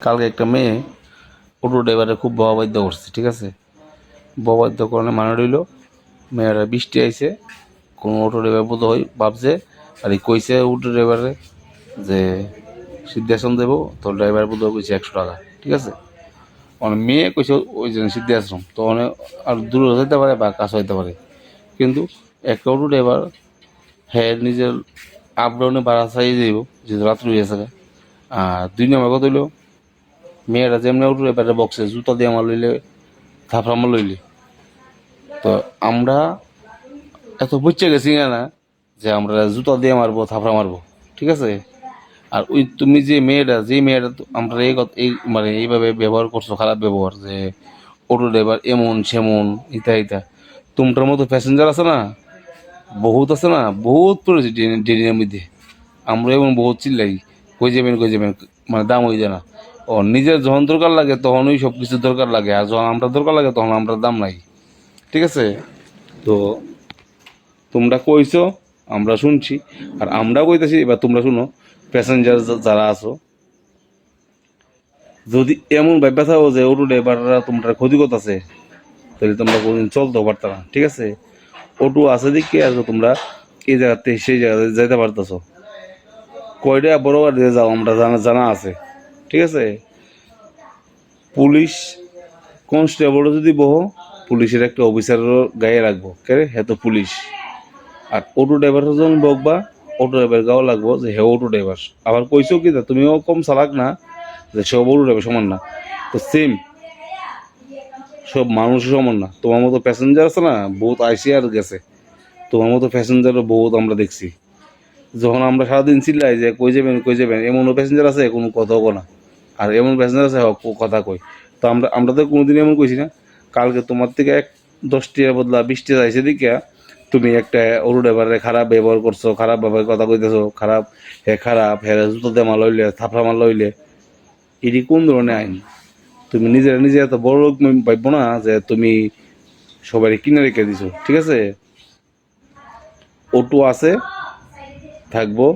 কালকে একটা মেয়ে অটো ড্রাইভারে খুব বহাবাদ্য করছে, ঠিক আছে। বহাবাদ্য কারণে মানে রইল মেয়েরা বৃষ্টি আইছে, কোনো অটো ড্রাইভার বোধ হয় ভাবছে আর এই কইছে অটো ড্রাইভারে যে সিদ্ধাশ্রম দেবো, তো ড্রাইভার বোধ হয় কইছে 100 টাকা, ঠিক আছে। মানে মেয়ে কইছে ওই জন্য সিদ্ধাশ্রম তো অনেক আর দূর হইতে পারে বা কাছে হইতে পারে, কিন্তু একটা অটো ড্রাইভার হ্যাঁ নিজের আপ ডাউনে ভাড়া চাই যাইব যেহেতু রাত্রি হয়েছে। আর 2 নম্বর কথা হইলো মেয়েরা যেমনি অটো ড্রাইভারে বক্সে জুতা দিয়ে আমার লইলে থাপড়া আমার লইলে, তো আমরা এত বুঝতে গেছি না যে আমরা জুতা দিয়ে মারবো থাপড়া মারবো, ঠিক আছে। আর ওই তুমি যে মেয়েটা আমরা এই মানে এইভাবে ব্যবহার করছো, খারাপ ব্যবহার, যে অটো ড্রাইভার এমন সেমন ইতা ইতা, তোমার মতো প্যাসেঞ্জার আছে না, বহুত আছে না, বহুত পড়েছে ট্রেনের মধ্যে। আমরা এমন বহুত চিল্লাই, কই যাবেন মানে দাম হয়ে যায় না। ও নিজের যখন দরকার লাগে তখনই সব কিছু দরকার লাগে, আর যখন আমরা দরকার লাগে তখন আমরা দাম নাই, ঠিক আছে। তো তোমরা কইছো, আমরা শুনছি, আর আমরা কইতেছি, এবার তোমরা শুনো। প্যাসেঞ্জার যারা আছো, যদি এমন ভাববা থাকো যে অটো ড্রাইভাররা তোমরা ক্ষতি করতেছে, তাহলে তোমরা কোনদিন চলতেও পারত না, ঠিক আছে। অটো আছে দেখে আর তোমরা এই জায়গাতে সেই জায়গাতে যাইতে পারতেছো। কয়টা বড় গাড়ি যাও আমরা জানা জানা আছে, ঠিক আছে। পুলিশ কনস্টেবল যদি বহো, পুলিশের একটা অফিসারেরও গায়ে রাখবো, কে হ্যাঁ তো পুলিশ। আর অটো ড্রাইভার যখন বকবা, অটো ড্রাইভার গাও লাগবো যে হ্যাঁ অটো ড্রাইভার। আবার কইছো কি তুমিও কম চালাক না যে সব অটো ড্রাইভার সমান না, তো সেম সব মানুষ সমান না। তোমার মতো প্যাসেঞ্জার আছে না, বহুত আইসি আর গেছে, তোমার মতো প্যাসেঞ্জারও বহুত আমরা দেখছি। যখন আমরা সারাদিন চিল্লাই যে কই যাবেন, এমনও প্যাসেঞ্জার আছে কোনো কথাও কো না, আর এমন প্যাসেঞ্জার আছে কথা কই। তো আমরা তো কোনোদিন এমন কইছি না। কালকে তোমার থেকে 10 টাকা বদলা 20 টাকা আইসে দিকে তুমি একটা অটো ড্রাইভারে খারাপ ব্যবহার করছো, খারাপ ব্যবহার কথা কইতেছো, খারাপ হ্যাঁ জুতো দিয়ে মাল লইলে থাপড়া মাল লইলে, এটি কোন ধরনের আইন? তুমি নিজে এত বড় লোক ভাববো না যে তুমি সবাই কিনে রেখে দিছো, ঠিক আছে। অটো আছে থাকবো,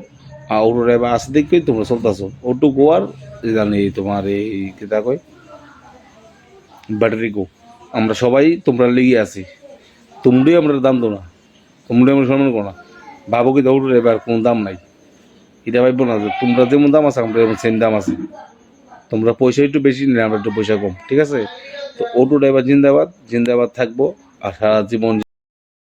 আর অটো ড্রাইভার আছে দেখেই তোমরা চলতেছো। অটো গোয়ার জানি তোমার এই কিতা কয় ব্যাটারি গো, আমরা সবাই তোমরা লেগে আছি। তোমরাই আমরা দাম দো না, তোমরাই আমরা সম্মান করো না। ভাবো কি অটো ড্রাইভার কোনো দাম নাই, এটা ভাববো না যে তোমরা যেমন দাম আছে আমরা যেমন সেম দাম আছে। তোমরা পয়সা একটু বেশি নিলে আমরা একটু পয়সা কম, ঠিক আছে। তো অটো ড্রাইভার জিন্দাবাদ জিন্দাবাদ থাকবো, আর সারা জীবন